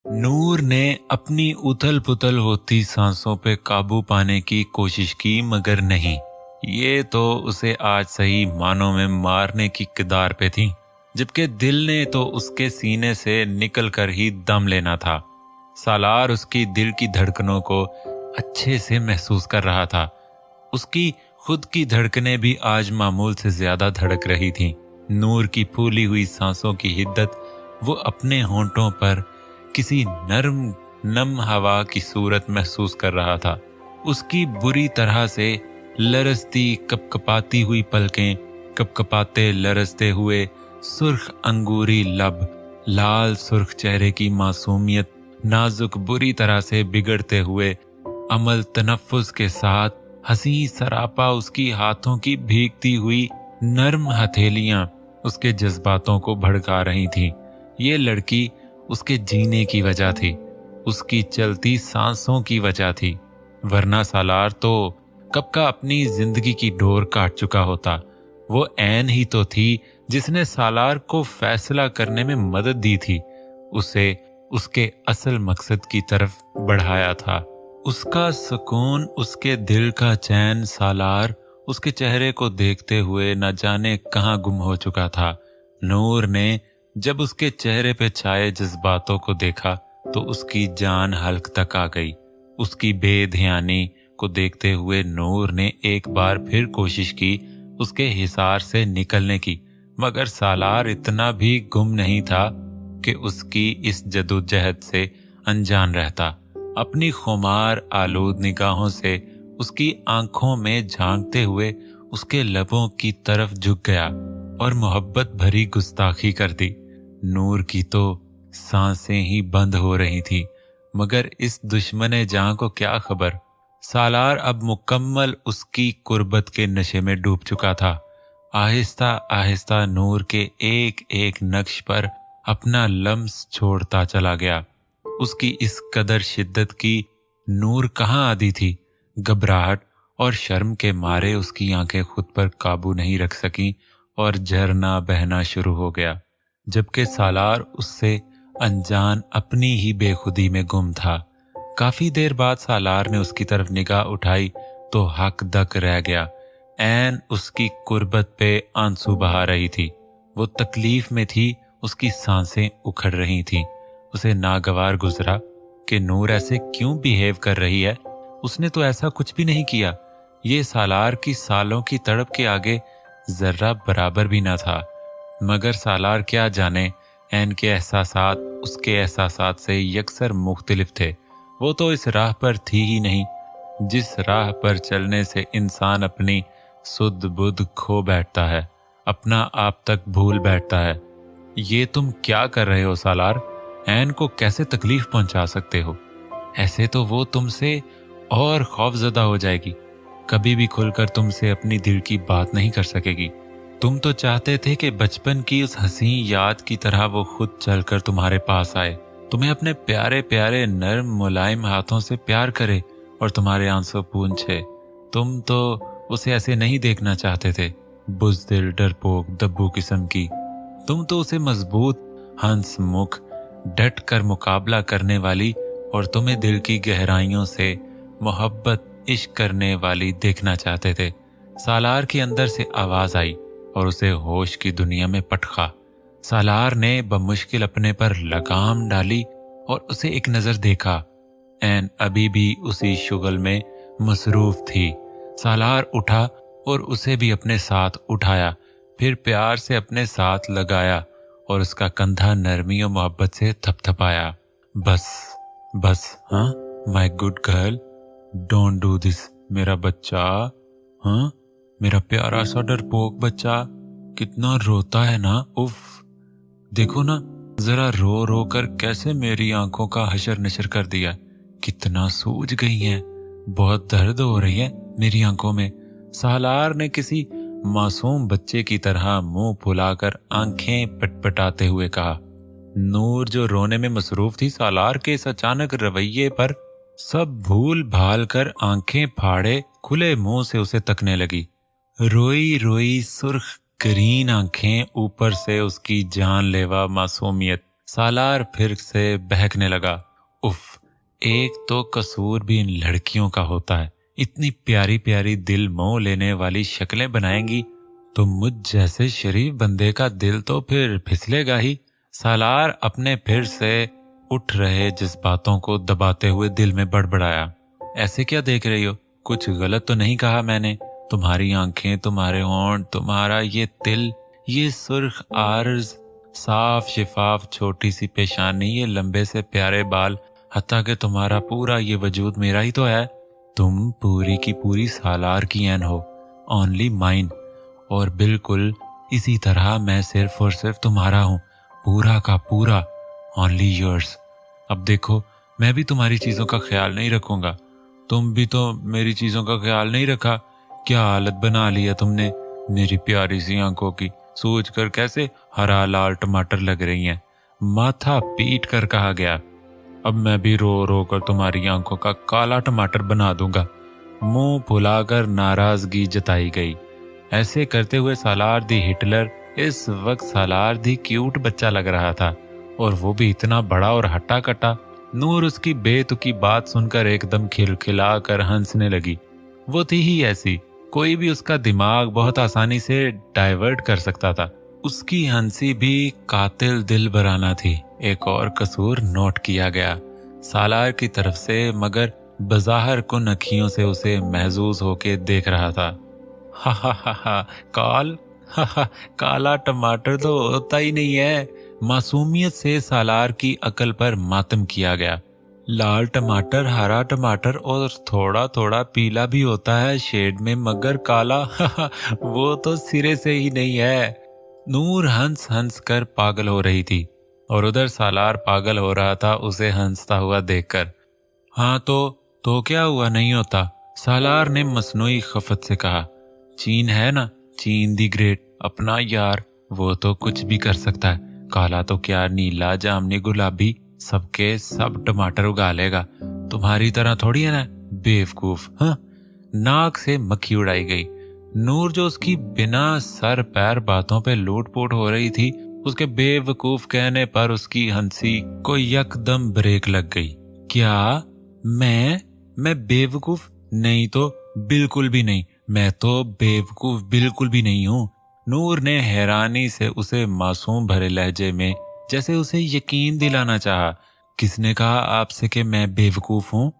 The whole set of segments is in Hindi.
नूर ने अपनी उथल पुथल होती सांसों पे काबू पाने की कोशिश की, मगर नहीं। ये तो उसे आज सही मानों में मारने की कगार पे थी, जबकि दिल ने तो उसके सीने से निकल कर ही दम लेना था। सालार उसकी दिल की धड़कनों को अच्छे से महसूस कर रहा था। उसकी खुद की धड़कनें भी आज मामूल से ज्यादा धड़क रही थीं। नूर की फूली हुई सांसों की हिद्दत वो अपने होंठों पर किसी नरम नम हवा की सूरत महसूस कर रहा था। उसकी बुरी तरह से लरसती कपकपाती हुई पलकें, कपकपाते लरसते हुए सुर्ख अंगूरी लब, लाल सुर्ख चेहरे की मासूमियत, नाजुक बुरी तरह से बिगड़ते हुए अमल तनफ्फुस के साथ हंसी सरापा उसकी हाथों की भीगती हुई नर्म हथेलियां उसके जज्बातों को भड़का रही थीं। ये लड़की उसके जीने की वजह थी, उसकी चलती सांसों की वजह थी, वरना सालार तो कब का अपनी जिंदगी की डोर काट चुका होता। वो ऐन ही तो थी जिसने सालार को फैसला करने में मदद दी थी, उसे उसके असल मकसद की तरफ बढ़ाया था। उसका सुकून, उसके दिल का चैन सालार उसके चेहरे को देखते हुए न जाने कहाँ गुम हो चुका था। नूर ने जब उसके चेहरे पे छाए जज्बातों को देखा तो उसकी जान हल्क तक आ गई। उसकी बेध्यानी को देखते हुए नूर ने एक बार फिर कोशिश की उसके हिसार से निकलने की, मगर सालार इतना भी गुम नहीं था कि उसकी इस जदोजहद से अनजान रहता। अपनी खुमार आलूद निगाहों से उसकी आंखों में झांकते हुए उसके लबों की तरफ झुक गया और मोहब्बत भरी गुस्ताखी कर दी। नूर की तो सांसें ही बंद हो रही थी, मगर इस दुश्मने जान को क्या खबर। सालार अब मुकम्मल उसकी कुर्बत के नशे में डूब चुका था। आहिस्ता आहिस्ता नूर के एक एक नक्श पर अपना लम्स छोड़ता चला गया। उसकी इस कदर शिद्दत की नूर कहाँ आदी थी। घबराहट और शर्म के मारे उसकी आंखें खुद पर काबू नहीं रख सकीं और झरना बहना शुरू हो गया, जबकि सालार उससे अनजान अपनी ही बेखुदी में गुम था। काफी देर बाद सालार ने उसकी तरफ निगाह उठाई तो हक दक रह गया। ऐन उसकी कुर्बत पे आंसू बहा रही थी। वो तकलीफ में थी, उसकी सांसें उखड़ रही थीं। उसे नागवार गुजरा कि नूर ऐसे क्यों बिहेव कर रही है। उसने तो ऐसा कुछ भी नहीं किया। ये सालार की सालों की तड़प के आगे जर्रा बराबर भी ना था। मगर सालार क्या जाने, ऐन के एहसासात उसके एहसासात से यकसर मुख्तलिफ थे। वो तो इस राह पर थी ही नहीं जिस राह पर चलने से इंसान अपनी सुध बुध खो बैठता है, अपना आप तक भूल बैठता है। ये तुम क्या कर रहे हो सालार? ऐन को कैसे तकलीफ पहुंचा सकते हो? ऐसे तो वो तुमसे और खौफजदा हो जाएगी, कभी भी खुलकर तुमसे अपनी दिल की बात नहीं कर सकेगी। तुम तो चाहते थे कि बचपन की उस हंसी याद की तरह वो खुद चलकर तुम्हारे पास आए, तुम्हें अपने प्यारे प्यारे नर्म मुलायम हाथों से प्यार करे और तुम्हारे आंसू पूंछे। तुम तो उसे ऐसे नहीं देखना चाहते थे, बुज़दिल डरपोक दब्बू किस्म की। तुम तो उसे मजबूत, हंस मुख, डट कर मुकाबला करने वाली और तुम्हें दिल की गहराइयों से मोहब्बत इश्क करने वाली देखना चाहते थे। सालार के अंदर से आवाज आई और उसे होश की दुनिया में पटका। सालार ने बमुश्किल अपने पर लगाम डाली और उसे एक नजर देखा। ऐन अभी भी उसी शुगल में मसरूफ थी। सालार उठा और उसे भी अपने साथ उठाया, फिर प्यार से अपने साथ लगाया और उसका कंधा नरमी और मोहब्बत से थपथपाया। बस बस, हाँ my good girl, don't do this मेरा बच्चा। हाँ मेरा प्यारा सा डरपोक बच्चा, कितना रोता है ना। उफ, देखो ना जरा रो रो कर कैसे मेरी आंखों का हशर नशर कर दिया। कितना सूज गई हैं, बहुत दर्द हो रही है मेरी आंखों में। सालार ने किसी मासूम बच्चे की तरह मुंह फुलाकर आंखें पटपटाते हुए कहा। नूर जो रोने में मसरूफ थी, सालार के इस अचानक रवैये पर सब भूल भाल कर आंखें फाड़े खुले मुंह से उसे तकने लगी। रोई रोई सुर्ख ग्रीन आंखें, ऊपर से उसकी जानलेवा मासूमियत। सालार फिर से बहकने लगा। उफ, एक तो कसूर भी इन लड़कियों का होता है। इतनी प्यारी प्यारी दिल मोह लेने वाली शक्लें बनाएंगी तो मुझ जैसे शरीफ बंदे का दिल तो फिर फिसलेगा ही। सालार अपने फिर से उठ रहे जज्बातों को दबाते हुए दिल में बड़बड़ाया। ऐसे क्या देख रही हो? कुछ गलत तो नहीं कहा मैंने? तुम्हारी आंखें, तुम्हारे होंठ, तुम्हारा ये तिल, ये सुर्ख आर्ज, साफ शिफाफ छोटी सी पेशानी, ये लंबे से प्यारे बाल, हत्ता कि तुम्हारा पूरा ये वजूद मेरा ही तो है। तुम पूरी की पूरी सालार की एन हो, ओनली माइन। और बिल्कुल इसी तरह मैं सिर्फ और सिर्फ तुम्हारा हूँ, पूरा का पूरा, ओनली योर्स। अब देखो, मैं भी तुम्हारी चीजों का ख्याल नहीं रखूंगा, तुम भी तो मेरी चीजों का ख्याल नहीं रखा। क्या हालत बना लिया तुमने मेरी प्यारी सी आंखों की, सोच कर कैसे हरा लाल टमाटर लग रही हैं। माथा पीट कर कहा गया। अब मैं भी रो रो कर तुम्हारी आंखों का काला टमाटर बना दूंगा। मुंह फुलाकर नाराजगी जताई गई। ऐसे करते हुए सालार दी हिटलर इस वक्त सालार दी क्यूट बच्चा लग रहा था, और वो भी इतना बड़ा और हट्टा कट्टा। नूर उसकी बेतुकी बात सुनकर एकदम खिलखिला कर हंसने लगी। वो थी ही ऐसी, कोई भी उसका दिमाग बहुत आसानी से डाइवर्ट कर सकता था। उसकी हंसी भी कातिल दिल बराना थी। एक और कसूर नोट किया गया सालार की तरफ से, मगर बज़ाहिर कुन अखियों से उसे महजूज होके देख रहा था। हा हा हा हा, काल, हा हा, काला टमाटर तो होता ही नहीं है। मासूमियत से सालार की अकल पर मातम किया गया। लाल टमाटर, हरा टमाटर और थोड़ा थोड़ा पीला भी होता है शेड में, मगर काला वो तो सिरे से ही नहीं है। नूर हंस हंस कर पागल हो रही थी, और उधर सालार पागल हो रहा था उसे हंसता हुआ देखकर। हाँ तो क्या हुआ, नहीं होता? सालार ने मसनूई खफत से कहा। चीन है ना, चीन दी ग्रेट, अपना यार, वो तो कुछ भी कर सकता है। काला तो क्या, नीला, जामनी, गुलाबी, सबके सब टमाटर उगा लेगा। तुम्हारी तरह थोड़ी है ना, बेवकूफ। हाँ, नाक से मक्खी उड़ाई गई। नूर, जो उसकी बिना सर पैर बातों पे लूट-पोट हो रही थी, उसके बेवकूफ कहने पर उसकी हंसी को यकदम ब्रेक लग गई। क्या मैं बेवकूफ? नहीं तो बिल्कुल भी नहीं, मैं तो बेवकूफ बिल्कुल भी नहीं हूँ। नूर ने हैरानी से उसे मासूम भरे लहजे में जैसे उसे यकीन दिलाना चाहा। किसने कहा आपसे कि मैं बेवकूफ हूँ?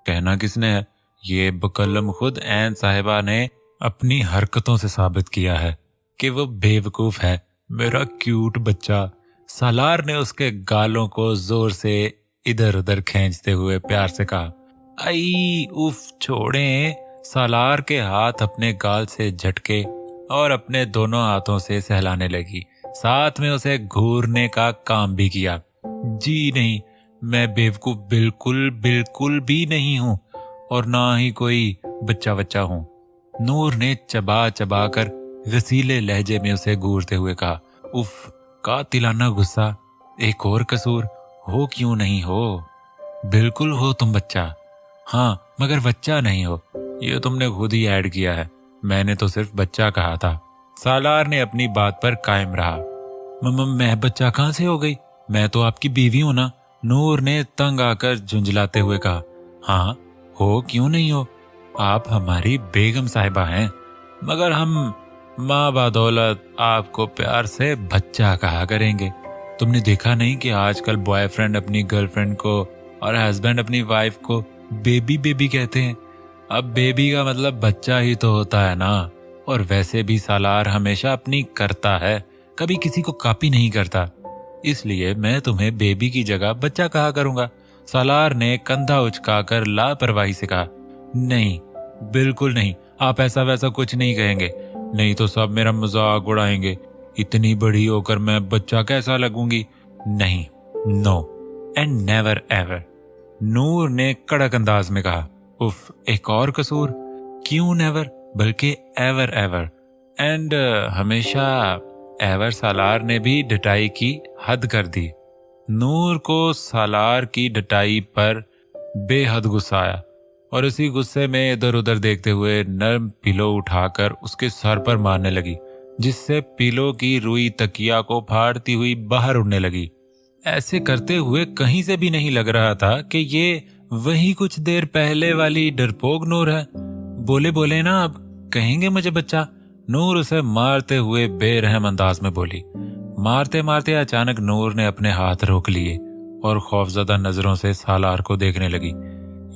कहना किसने है? ये बकलम खुद ऐन साहिबा ने अपनी हरकतों से साबित किया है कि वो बेवकूफ है। मेरा क्यूट बच्चा। सालार ने उसके गालों को जोर से इधर उधर खींचते हुए प्यार से कहा। आई उफ, छोड़ें। सालार के हाथ अपने गाल से झटके और अपने दोनों हाथों से सहलाने लगी, साथ में उसे घूरने का काम भी किया। जी नहीं, मैं बेवकूफ बिल्कुल बिल्कुल भी नहीं हूँ, और ना ही कोई बच्चा बच्चा हूँ। नूर ने चबा चबा कर गसीले लहजे में उसे घूरते हुए कहा। उफ, कातिलाना गुस्सा। एक और कसूर हो क्यों नहीं हो? बिल्कुल हो तुम बच्चा। हाँ, मगर बच्चा नहीं हो, ये तुमने खुद ही ऐड किया है। मैंने तो सिर्फ बच्चा कहा था। सालार ने अपनी बात पर कायम रहा। मैं बच्चा कहाँ से हो गई? मैं तो आपकी बीवी हूं ना। नूर ने तंग आकर झुंझलाते हुए कहा। हाँ, हो क्यों नहीं हो, आप हमारी बेगम साहिबा हैं, मगर हम माँ बदौलत आपको प्यार से बच्चा कहा करेंगे। तुमने देखा नहीं कि आजकल बॉयफ्रेंड अपनी गर्लफ्रेंड को और हस्बैंड अपनी वाइफ को बेबी बेबी कहते हैं। अब बेबी का मतलब बच्चा ही तो होता है ना। और वैसे भी सालार हमेशा अपनी करता है, कभी किसी को कॉपी नहीं करता, इसलिए मैं तुम्हें बेबी की जगह बच्चा कहा करूंगा। सालार ने कंधा उचकाकर लापरवाही से कहा। नहीं, बिल्कुल नहीं, आप ऐसा वैसा कुछ नहीं कहेंगे, नहीं तो सब मेरा मजाक उड़ाएंगे। इतनी बड़ी होकर मैं बच्चा कैसा लगूंगी? नहीं, नो एंड नेवर एवर। नूर ने कड़क अंदाज में कहा। उफ, एक और कसूर। क्यों नेवर, बल्कि एवर एवर एंड हमेशा एवर। सालार ने भी डटाई की हद कर दी। नूर को सालार की डटाई पर बेहद गुस्सा आया, और इसी गुस्से में इधर उधर देखते हुए नर्म पिलो उठाकर उसके सर पर मारने लगी, जिससे पिलो की रुई तकिया को फाड़ती हुई बाहर उड़ने लगी। ऐसे करते हुए कहीं से भी नहीं लग रहा था कि ये वही कुछ देर पहले वाली डरपोक नूर है। बोले बोले ना, अब कहेंगे मुझे बच्चा। नूर उसे मारते हुए बेरहम अंदाज में बोली। मारते मारते अचानक नूर ने अपने हाथ रोक लिए और खौफजदा नजरों से सालार को देखने लगी।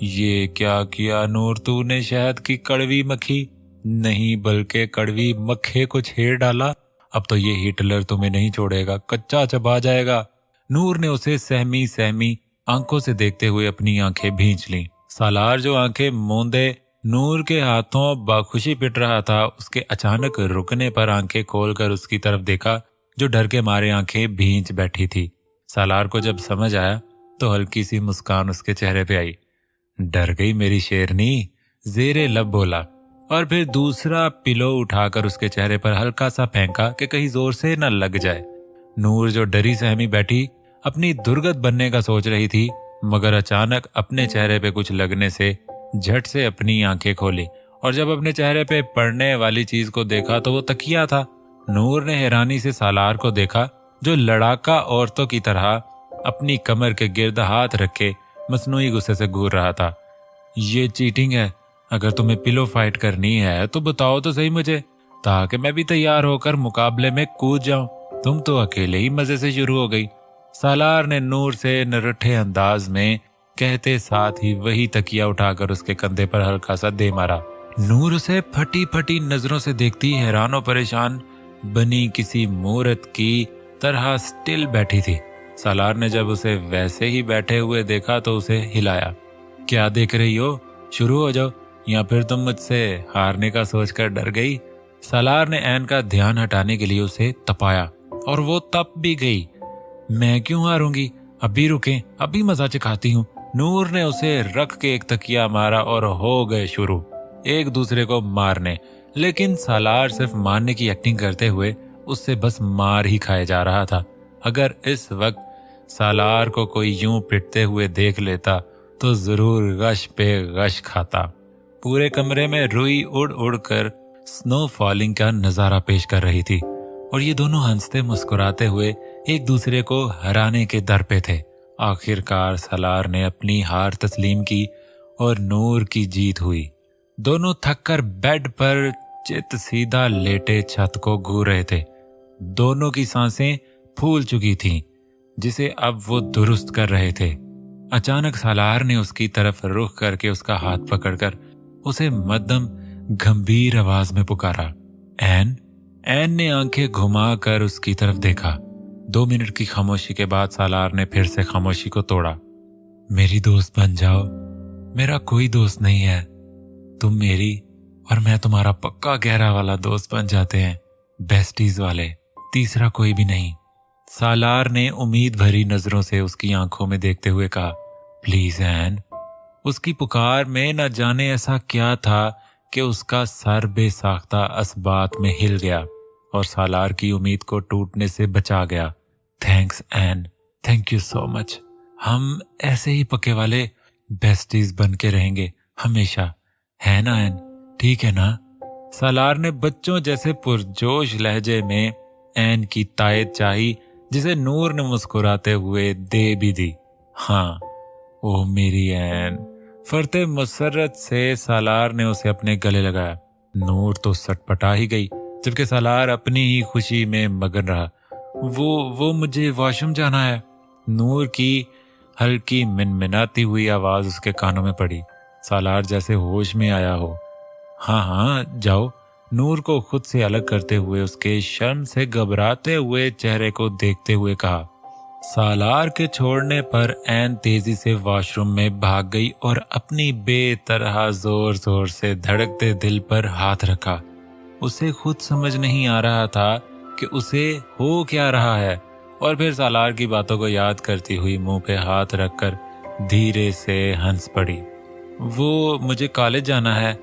ये क्या किया नूर तूने? शहद की कड़वी मक्खी नहीं बल्कि कड़वी मक्खे को छेड़ डाला। अब तो ये हिटलर तुम्हें नहीं छोड़ेगा, कच्चा चबा जाएगा। नूर ने उसे सहमी सहमी आंखों से देखते हुए अपनी आंखें भींच लीं। सालार जो आंखें मूंदे नूर के हाथों बाखुशी पिट रहा था, उसके अचानक रुकने पर आंखें खोलकर उसकी तरफ देखा जो डर के मारे आंखें भींच बैठी थी। सालार को जब समझ आया तो हल्की सी मुस्कान उसके चेहरे पे आई। डर गई मेरी शेरनी? जेरे लब बोला और फिर दूसरा पिलो उठाकर उसके चेहरे पर हल्का सा फेंका कि कहीं जोर से न लग जाए। नूर जो डरी सहमी बैठी अपनी दुर्गत बनने का सोच रही थी, मगर अचानक अपने चेहरे पे कुछ लगने से झट से अपनी आंखें खोली और जब अपने चेहरे पे पड़ने वाली चीज को देखा तो वो तकिया था। नूर ने हैरानी से सालार को देखा जो लड़ाका औरतों की तरह अपनी कमर के गिर्द हाथ रखे मसनूई गुस्से से घूर रहा था। ये चीटिंग है। अगर तुम्हें पिलो फाइट करनी है तो बताओ तो सही मुझे, ताकि मैं भी तैयार होकर मुकाबले में कूद जाऊं। तुम तो अकेले ही मजे से शुरू हो गई। सालार ने नूर से नरठे अंदाज में कहते साथ ही वही तकिया उठाकर उसके कंधे पर हल्का सा दे मारा। नूर उसे फटी फटी नजरों से देखती हैरान और परेशान बनी किसी मूर्त की तरह स्टिल बैठी थी। सालार ने जब उसे वैसे ही बैठे हुए देखा तो उसे हिलाया। क्या देख रही हो? शुरू हो जाओ, या फिर तुम मुझसे हारने का सोचकर डर गई? सालार ने ऐन का ध्यान हटाने के लिए उसे तपाया और वो तप भी गई। मैं क्यों हारूंगी? अभी रुकें, अभी मजा चखाती हूँ। नूर ने उसे रख के एक तकिया मारा और हो गए शुरू एक दूसरे को मारने। लेकिन सालार सिर्फ मारने की एक्टिंग करते हुए उससे बस मार ही खाए जा रहा था। अगर इस वक्त सालार को कोई यूं पिटते हुए देख लेता तो जरूर गश पे गश खाता। पूरे कमरे में रुई उड़ उड़ कर स्नो फॉलिंग का नजारा पेश कर रही थी और ये दोनों हंसते मुस्कुराते हुए एक दूसरे को हराने के दर पे थे। आखिरकार सालार ने अपनी हार तस्लीम की और नूर की जीत हुई। दोनों थककर बेड पर चित सीधा लेटे छत को घूर रहे थे। दोनों की सांसें फूल चुकी थीं, जिसे अब वो दुरुस्त कर रहे थे। अचानक सालार ने उसकी तरफ रुख करके उसका हाथ पकड़कर उसे मध्यम गंभीर आवाज में पुकारा, ऐन। ऐन ने आंखें घुमाकर उसकी तरफ देखा। 2 मिनट की खामोशी के बाद सालार ने फिर से खामोशी को तोड़ा। मेरी दोस्त बन जाओ। मेरा कोई दोस्त नहीं है, तुम मेरी और मैं तुम्हारा पक्का गहरा वाला दोस्त बन जाते हैं, बेस्टीज वाले, तीसरा कोई भी नहीं। सालार ने उम्मीद भरी नजरों से उसकी आंखों में देखते हुए कहा, प्लीज ऐन। उसकी पुकार में न जाने ऐसा क्या था कि उसका सर बेसाख्ता असबात में हिल गया और सालार की उम्मीद को टूटने से बचा गया। थैंक्स ऐन, थैंक यू सो मच। हम ऐसे ही पक्के वाले बेस्टीज बन के रहेंगे हमेशा, है ना ऐन? ठीक है ना? सालार ने बच्चों जैसे पुरजोश लहजे में ऐन की तायद चाही, जिसे नूर ने मुस्कुराते हुए दे भी दी। हाँ, ओ मेरी ऐन। फरते मुसर्रत से सालार ने उसे अपने गले लगाया। नूर तो सटपटा ही गई, जबकि सालार अपनी ही खुशी में मगन रहा। वो मुझे वॉशरूम जाना है। नूर की हल्की मिनमिनाती हुई आवाज उसके कानों में पड़ी। सालार जैसे होश में आया हो। हाँ हाँ जाओ। नूर को खुद से अलग करते हुए उसके शर्म से घबराते हुए चेहरे को देखते हुए कहा। सालार के छोड़ने पर ऐन तेजी से वॉशरूम में भाग गई और अपनी बेतरह जोर जोर से धड़कते दिल पर हाथ रखा। उसे खुद समझ नहीं आ रहा था कि उसे हो क्या रहा है, और फिर सालार की बातों को याद करती हुई मुंह पे हाथ रखकर धीरे से हंस पड़ी। वो मुझे कॉलेज जाना है।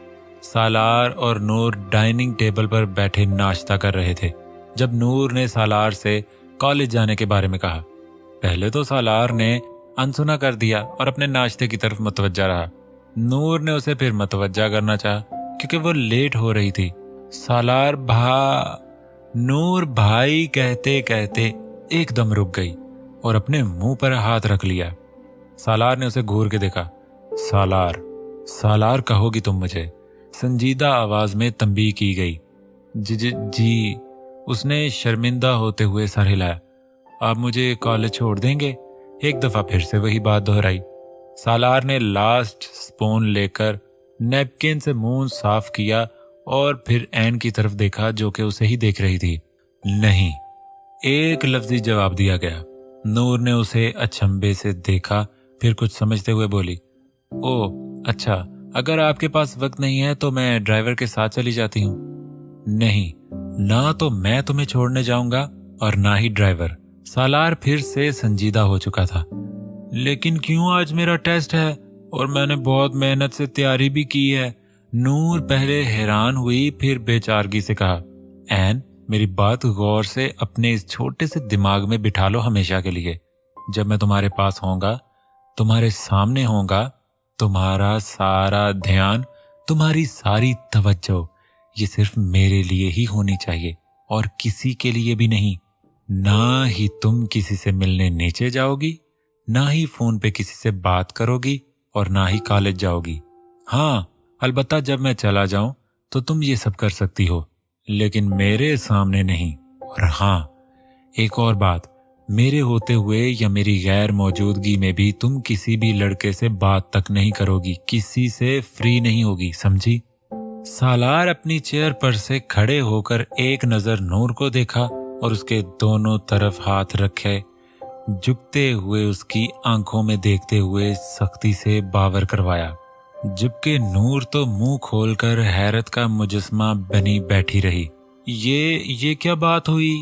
सालार और नूर डाइनिंग टेबल पर बैठे नाश्ता कर रहे थे जब नूर ने सालार से कॉलेज जाने के बारे में कहा। पहले तो सालार ने अनसुना कर दिया और अपने नाश्ते की तरफ मुतवज्जा रहा। नूर ने उसे फिर मुतवज्जा करना चाहा क्योंकि वो लेट हो रही थी। नूर भाई कहते कहते एकदम रुक गई और अपने मुंह पर हाथ रख लिया। सालार ने उसे घूर के देखा। सालार, सालार कहोगी तुम मुझे? संजीदा आवाज में तंबीह की गई। जी। उसने शर्मिंदा होते हुए सर हिलाया। आप मुझे कॉलेज छोड़ देंगे? एक दफा फिर से वही बात दोहराई। सालार ने लास्ट स्पून लेकर नैपकिन से मुंह साफ किया और फिर ऐन की तरफ देखा जो कि उसे ही देख रही थी। नहीं, एक लफ्जी जवाब दिया गया। नूर ने उसे अचंभे से देखा, फिर कुछ समझते हुए बोली, ओह अच्छा, अगर आपके पास वक्त नहीं है तो मैं ड्राइवर के साथ चली जाती हूँ। नहीं, ना तो मैं तुम्हें छोड़ने जाऊंगा और ना ही ड्राइवर। सालार फिर से संजीदा हो चुका था। लेकिन क्यों? आज मेरा टेस्ट है और मैंने बहुत मेहनत से तैयारी भी की है। नूर पहले हैरान हुई, फिर बेचारगी से कहा, ऐन, मेरी बात गौर से अपने इस छोटे से दिमाग में बिठा लो हमेशा के लिए। जब मैं तुम्हारे पास होऊंगा, तुम्हारे सामने होऊंगा, तुम्हारा सारा ध्यान, तुम्हारी सारी तवज्जो ये सिर्फ मेरे लिए ही होनी चाहिए और किसी के लिए भी नहीं। ना ही तुम किसी से मिलने नीचे जाओगी, ना ही फोन पे किसी से बात करोगी और ना ही कॉलेज जाओगी। हाँ, अलबत्ता जब मैं चला जाऊं तो तुम ये सब कर सकती हो, लेकिन मेरे सामने नहीं। और हाँ, एक और बात, मेरे होते हुए या मेरी गैर मौजूदगी में भी तुम किसी भी लड़के से बात तक नहीं करोगी, किसी से फ्री नहीं होगी, समझी? सालार अपनी चेयर पर से खड़े होकर एक नजर नूर को देखा और उसके दोनों तरफ हाथ रखे झुकते हुए उसकी आंखों में देखते हुए सख्ती से बावर करवाया। जबकि नूर तो मुंह खोलकर हैरत का मुजस्मा बनी बैठी रही। ये क्या बात हुई?